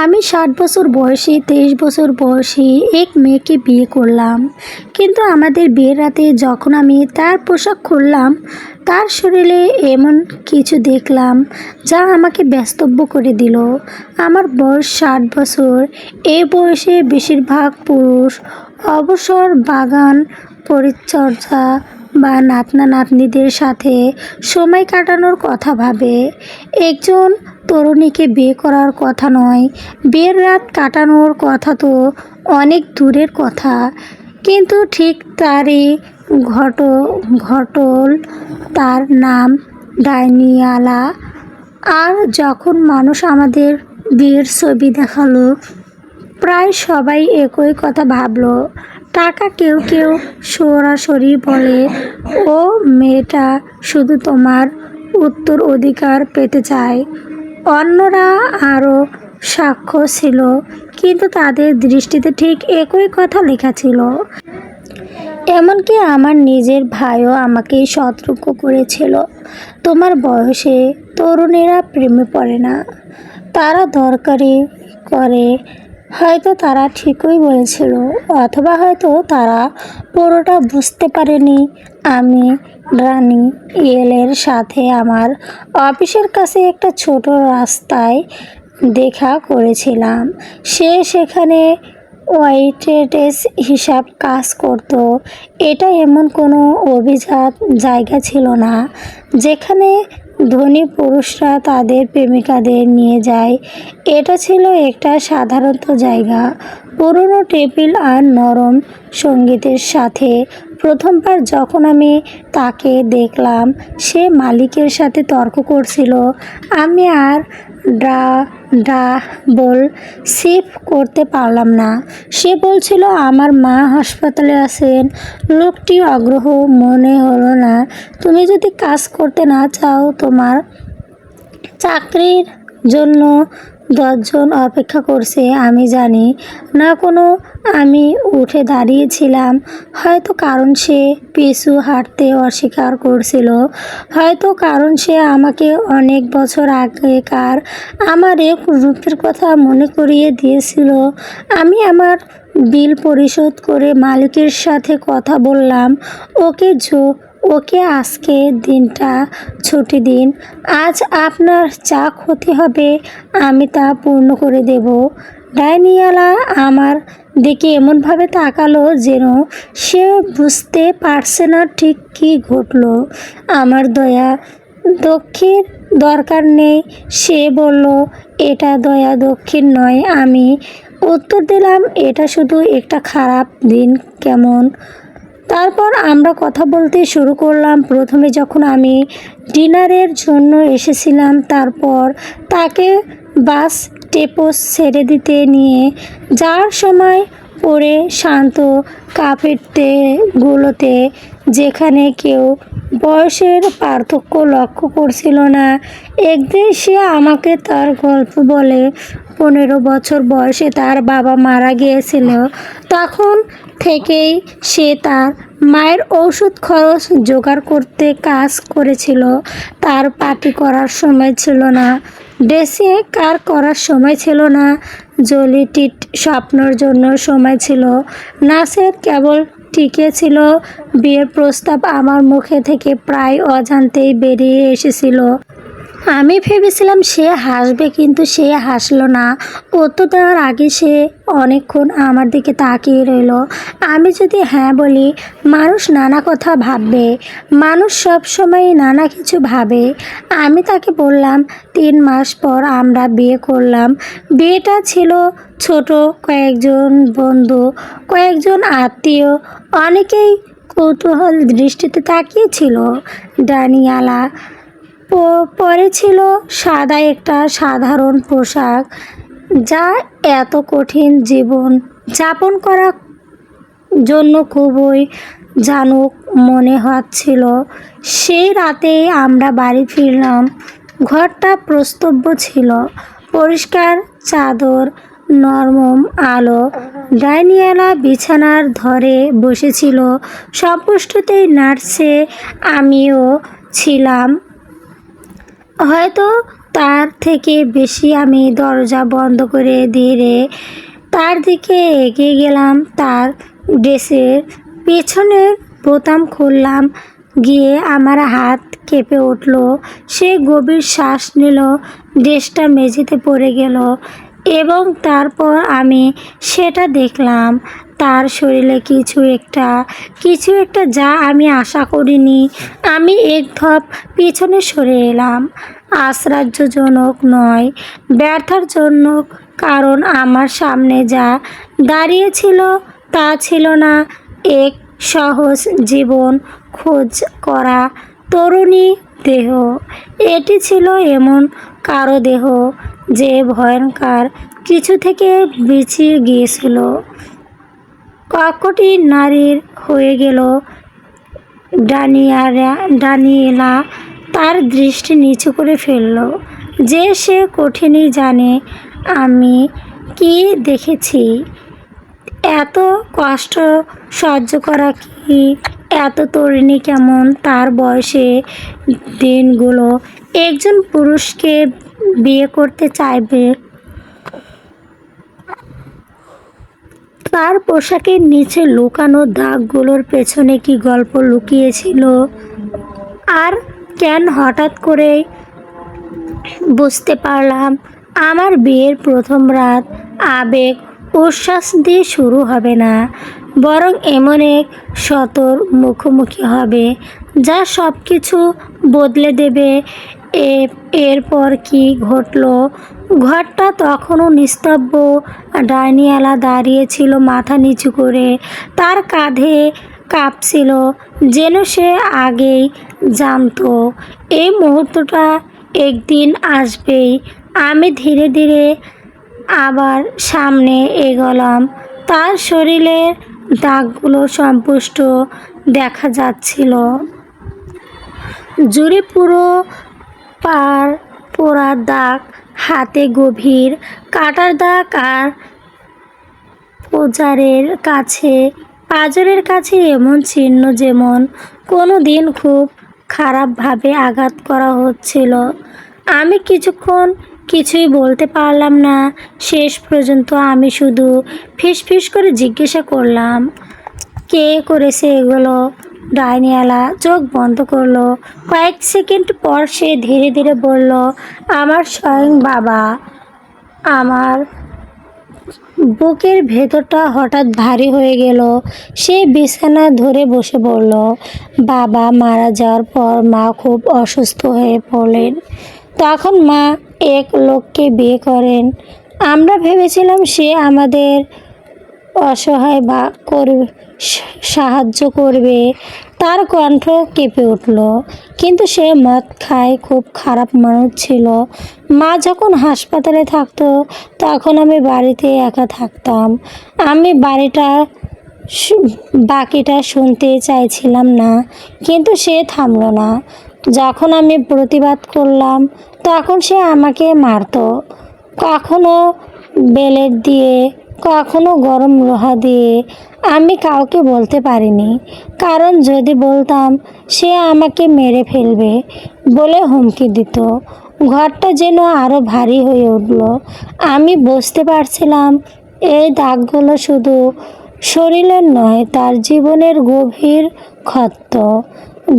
আমি 60 বছর বয়সী 23 বছর বয়সী এক মেয়েকে বিয়ে করলাম। কিন্তু আমাদের বিয়ের রাতে যখন আমি তার পোশাক খুললাম, তার শরীরে এমন কিছু দেখলাম যা আমাকে ব্যস্তব্য করে দিল। আমার বয়স 60 বছর। এই বয়সে বেশিরভাগ পুরুষ অবসর বাগান পরিচর্যা বা নাতনা নাতনিদের সাথে সময় কাটানোর কথা ভাবে। একজন তরুণীকে বিয়ে করার কথা নয়, বিয়ের রাত কাটানোর কথা তো অনেক দূরের কথা। কিন্তু ঠিক তারই ঘটল, তার নাম ডাইনিয়ালা। আর যখন মানুষ আমাদের বিয়ের ছবি দেখালো, প্রায় সবাই একই কথা ভাবলো। টাকা কেউ কেউ সরাসরি বলে, ও মেয়েটা শুধু তোমার উত্তরাধিকার পেতে চায়। অন্যরা আরও সাক্ষ্য ছিল, কিন্তু তাদের দৃষ্টিতে ঠিক একই কথা লেখা ছিল। এমনকি আমার নিজের ভাইও আমাকে সতর্ক করেছিল, তোমার বয়সে তরুণীরা প্রেমে পড়ে না, তারা দরকারি করে। হয়তো তারা ঠিকই বলেছিল, অথবা হয়তো তারা পুরোটা বুঝতে পারেনি। আমি রানি ইয়েলের সাথে আমার অফিসের কাছে একটা ছোট রাস্তায় দেখা করেছিলাম। সে সেখানে ওয়েট্রেস হিসাব কাজ করত। এটা এমন কোনো অভিজাত জায়গা ছিল না যেখানে ধনী পুরুষরা তাদের প্রেমিকাদের নিয়ে যায়। এটা ছিল একটা সাধারণ জায়গা, পুরনো টেবিল আর নরম সঙ্গীতের সাথে। প্রথমবার যখন আমি তাকে দেখলাম, সে মালিকের সাথে তর্ক করছিল। আমি আর ডাবল শিফট করতে পারলাম না। সে বলছিল আমার মা হাসপাতালে আছেন। লোকটি আগ্রহ মনে হলো না। তুমি যদি কাজ করতে না চাও, তোমার চাকরির জন্য 10 জন অপেক্ষা করছে। আমি জানি না কোনো। আমি উঠে দাঁড়িয়েছিলাম, হয়তো কারণ সে পিছু হাঁটতে অস্বীকার করছিল, হয়তো কারণ সে আমাকে অনেক বছর আগেকার আমার এক রূপের কথা মনে করিয়ে দিয়েছিল। আমি আমার বিল পরিশোধ করে মালিকের সাথে কথা বললাম, ওকে আজকে দিনটা ছুটি দিন। আজ আপনার যা ক্ষতি হবে আমি তা পূর্ণ করে দেব। ডাইনিয়ালা আমার দিকে এমনভাবে তাকালো যেন সে বুঝতে পারছে না ঠিক কী ঘটল। আমার দক্ষিণ দরকার নেই, সে বলল। এটা দয়া দক্ষিণ নয়। আমি উত্তর দিলাম, এটা শুধু একটা খারাপ দিন। কেমন? তারপর আমরা কথা বলতে শুরু করলাম। প্রথমে যখন আমি ডিনারের জন্য এসেছিলাম, তারপর তাকে বাস ডেপো ছেড়ে দিতে নিয়ে যাওয়ার সময় পরে শান্ত ক্যাফেগুলোতে যেখানে কেউ বয়সের পার্থক্য লক্ষ্য করছিল না। একদিন সে আমাকে তার গল্প বলে। 15 বছর বয়সে তার বাবা মারা গিয়েছিল। তখন থেকেই সে তার মায়ের ওষুধ খরচ জোগাড় করতে কাজ করেছিল। তার পার্টি করার সময় ছিল না, ডেসে কার করার সময় ছিল না, জলিটিট স্বপ্নের জন্য সময় ছিল। নাচের কেবল টিকে ছিল। বিয়ের প্রস্তাব আমার মুখে থেকে প্রায় অজান্তেই বেরিয়ে এসেছিল। আমি ভেবেছিলাম সে হাসবে, কিন্তু সে হাসলো না। উত্তর দেওয়ার আগে সে অনেকক্ষণ আমার দিকে তাকিয়ে রইল। আমি যদি হ্যাঁ বলি, মানুষ নানা কথা ভাববে। মানুষ সব সময় নানা কিছু ভাবে। আমি তাকে বললাম, 3 মাস পর আমরা বিয়ে করলাম। বিয়েটা ছিল ছোট, কয়েকজন বন্ধু, কয়েকজন আত্মীয়, অনেকেই কৌতূহল দৃষ্টিতে তাকিয়েছিল। ডানিয়ালা পরেছিল সাদা একটা সাধারণ পোশাক, যা এত কঠিন জীবন যাপন করার জন্য খুবই জানুক মনে হচ্ছিল। সেই রাতেই আমরা বাড়ি ফিরলাম। ঘরটা প্রস্তব্য ছিল, পরিষ্কার চাদর, নরম আলো। ডাইনিয়ালা বিছানার ধরে বসেছিল, সপুষ্টতেই নাড়ছে। আমিও ছিলাম। হয়তো তার থেকে বেশি আমি দরজা বন্ধ করে ধীরে তার দিকে এগিয়ে গেলাম। তার ড্রেসের পেছনের বোতাম খুললাম। গিয়ে আমার হাত কেঁপে উঠল। সে গভীর শ্বাস নিল। ড্রেসটা মেঝেতে পড়ে গেল এবং তারপর আমি সেটা দেখলাম। তার শরীরে কিছু একটা যা আমি আশা করিনি। আমি এক ধাপ পিছনে সরে এলাম। আশ্চর্যজনক নয়, ব্যর্থতাজনক, কারণ আমার সামনে যা দাঁড়িয়েছিল তা ছিল না এক সহজ জীবন খোঁজ করা তরুণী দেহ। এটি ছিল এমন কারো দেহ যে ভয়ঙ্কর কিছু থেকে বেঁচে গিয়েছিল। কক্ষটি নারীর হয়ে গেল। ডানিয়েলা তার দৃষ্টি নিচু করে ফেলল। যে সে কঠিনই জানে আমি কি দেখেছি। এত কষ্ট সহ্য করা কি এত তরুণী কেমন তার বয়সে দিনগুলো একজন পুরুষকে বিয়ে করতে চাইবে? তার পোশাকের নিচে লুকানো দাগগুলোর পেছনে কি গল্প লুকিয়েছিল? আর কেন হঠাৎ করে বুঝতে পারলাম আমার বিয়ের প্রথম রাত আবেগ উচ্ছ্বাস দিয়ে শুরু হবে না, বরং এমন এক সতর মুখোমুখি হবে যা সব কিছু বদলে দেবে। এরপর কি ঘটলো? ঘরটা তখনও নিস্তব্ধ। ডাইনিয়ালা দাঁড়িয়ে ছিল মাথা নিচু করে। তার কাঁধে কাঁপছিল, যেন সে আগেই জানতো এই মুহূর্তটা একদিন আসবেই। আমি ধীরে ধীরে আবার সামনে এগোলাম। তার শরীরের দাগগুলো স্পষ্ট দেখা যাচ্ছিল। জুড়ে পুরো পার পোড়া দাগ, হাতে গভীর কাটার দাগ, আর পাঁজরের কাছে এমন চিহ্ন যেমন কোনো দিন খুব খারাপভাবে আঘাত করা হচ্ছিল। আমি কিছুই বলতে পারলাম না। শেষ পর্যন্ত আমি শুধু ফিসফিস করে জিজ্ঞাসা করলাম, কে করেছে এগুলো? ডাইনিয়ালা চোখ বন্ধ করলো। কয়েক সেকেন্ড পর সে ধীরে ধীরে বলল, আমার স্বয়ং বাবা। আমার বুকের ভেতরটা হঠাৎ ভারী হয়ে গেল। সে বিছানা ধরে বসে বলল, বাবা মারা যাওয়ার পর মা খুব অসুস্থ হয়ে পড়লেন। তখন মা এক লোককে বিয়ে করেন। আমরা ভেবেছিলাম সে আমাদের অসহায় সাহায্য করবে। তার কণ্ঠ কেঁপে উঠল। কিন্তু সে মদ খায়, খুব খারাপ মানুষ ছিল। মা যখন হাসপাতালে থাকতো তখন আমি বাড়িতে একা থাকতাম। আমি বাকিটা শুনতে চাইছিলাম না, কিন্তু সে থামলো না। যখন আমি প্রতিবাদ করলাম তখন সে আমাকে মারতো, কখনো বেলেট দিয়ে, কখনো গরম লোহা দিয়ে। আমি কাউকে বলতে পারিনি, কারণ যদি বলতাম সে আমাকে মেরে ফেলবে বলে হুমকি দিত। ঘরটা যেন আরো ভারী হয়ে উঠল। আমি বুঝতে পারছিলাম এই দাগগুলো শুধু শরীরের নয়, তার জীবনের গভীর ক্ষত।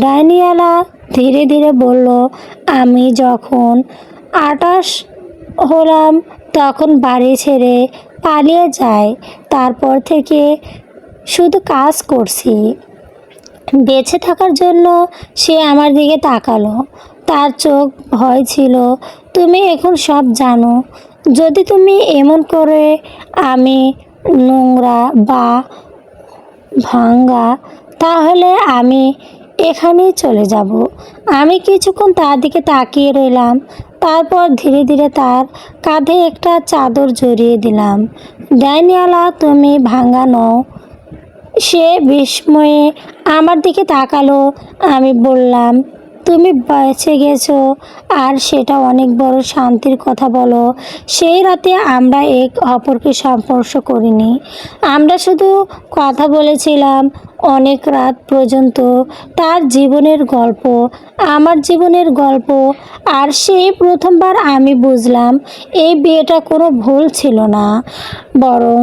ডাইনিয়ালা ধীরে ধীরে বলল, আমি যখন 28 হলাম তখন বাড়ি ছেড়ে পালিয়ে যাই। তারপর থেকে শুধু কাজ করছি বেঁচে থাকার জন্য। সে আমার দিকে তাকালো। তার চোখ ভয় ছিল। তুমি এখন সব জানো। যদি তুমি এমন করে আমি নোংরা বা ভাঙ্গা, তাহলে আমি এখানেই চলে যাব। আমি কিছুক্ষণ তার দিকে তাকিয়ে রইলাম। তারপর ধীরে ধীরে তার কাঁধে একটা চাদর জড়িয়ে দিলাম। ডাইনিয়ালা, তুমি ভাঙ্গা নও। সে বিস্ময়ে আমার দিকে তাকালো। আমি বললাম, তুমি বেঁচে গেছো, আর সেটা অনেক বড় শান্তির কথা বলো। সেই রাতে আমরা এক অপরকে স্পর্শ করিনি, আমরা শুধু কথা বলেছিলাম অনেক রাত পর্যন্ত। তার জীবনের গল্প, আমার জীবনের গল্প। আর সেই প্রথমবার আমি বুঝলাম এই বিয়েটা কোনো ভুল ছিল না, বরং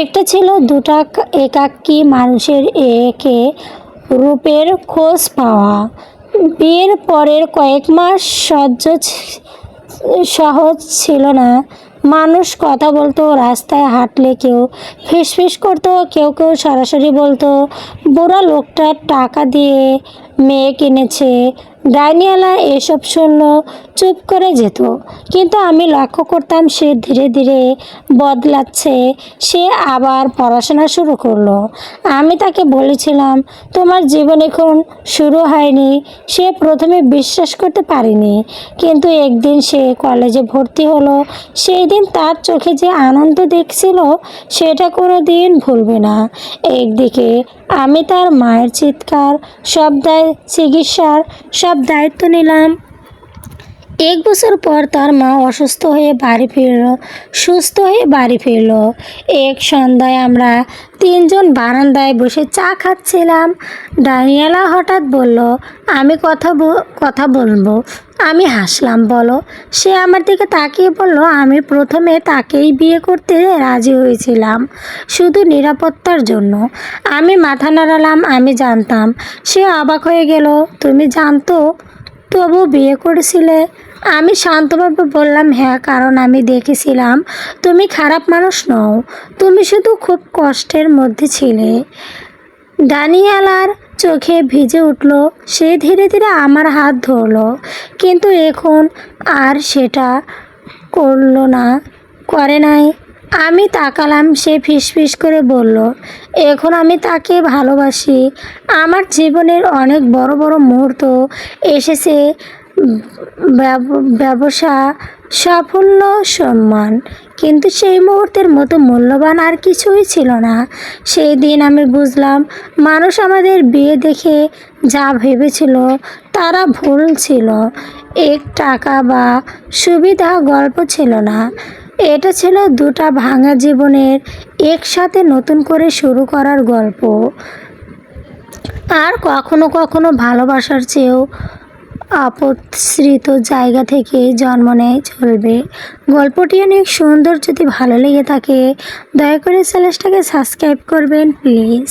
একটা ছিল দুটা একাকী মানুষের একে রূপের খোঁজ পাওয়া। বিয়ের পরের কয়েক মাস সহজ ছিল না। মানুষ কথা বলতো, রাস্তায় হাঁটলে কেউ ফিসফিস করতো, কেউ কেউ সরাসরি বলতো বুড়া লোকটা টাকা দিয়ে মেয়ে কিনেছে। ডাইনিয়ালা এসব শুনলো, চুপ করে যেত। কিন্তু আমি লক্ষ্য করতাম সে ধীরে ধীরে বদলাচ্ছে। সে আবার পড়াশোনা শুরু করলো। আমি তাকে বলেছিলাম তোমার জীবন এখন শুরু হয়নি। সে প্রথমে বিশ্বাস করতে পারেনি, কিন্তু একদিন সে কলেজে ভর্তি হলো। সেই দিন তার চোখে যে আনন্দ দেখছিল সেটা কোনো দিন ভুলবে না। একদিকে আমি তার মায়ের চিৎকার, চিকিৎসার সব দায়িত্ব নিলাম। 1 বছর পর তার মা অসুস্থ হয়ে বাড়ি ফিরল, সুস্থ হয়ে বাড়ি ফিরল। এক সন্ধ্যায় আমরা তিনজন বারান্দায় বসে চা খাচ্ছিলাম। ডানিয়েলা হঠাৎ বলল, আমি কথা বলবো। আমি হাসলাম। বলো। সে আমার দিকে তাকিয়ে বলল, আমি প্রথমে তাকেই বিয়ে করতে রাজি হয়েছিলাম, শুধু নিরাপত্তার জন্য। আমি মাথা নাড়ালাম। আমি জানতাম। সে অবাক হয়ে গেল। তুমি জানতো তবু বিয়ে করেছিলে? আমি শান্তভাবে বললাম, হ্যাঁ, কারণ আমি দেখেছিলাম তুমি খারাপ মানুষ নও, তুমি শুধু খুব কষ্টের মধ্যে ছিলে। ডানিয়ালার চোখে ভিজে উঠল। সে ধীরে ধীরে আমার হাত ধরলো, কিন্তু এখন আর সেটা করে নাই। আমি তাকালাম। সে ফিসফিস করে বলল, এখন আমি তাকে ভালোবাসি। আমার জীবনের অনেক বড় বড় মুহূর্ত এসেছে, ব্যবসা, সাফল্য, সম্মান, কিন্তু সেই মুহূর্তের মতো মূল্যবান আর কিছুই ছিল না। সেই দিন আমি বুঝলাম মানুষ আমাদের বিয়ে দেখে যা ভেবেছিল তারা ভুল ছিল। এক টাকা বা সুবিধা গল্প ছিল না, এটা ছিল দুটা ভাঙা জীবনের একসাথে নতুন করে শুরু করার গল্প। আর কখনো কখনো ভালোবাসার চেয়েও অপসৃত জায়গা থেকে জন্ম নেয় চলবে। গল্পটি অনেক সুন্দর। যদি ভালো লেগে থাকে দয়া করে চ্যানেলটাকে সাবস্ক্রাইব করবেন প্লিজ।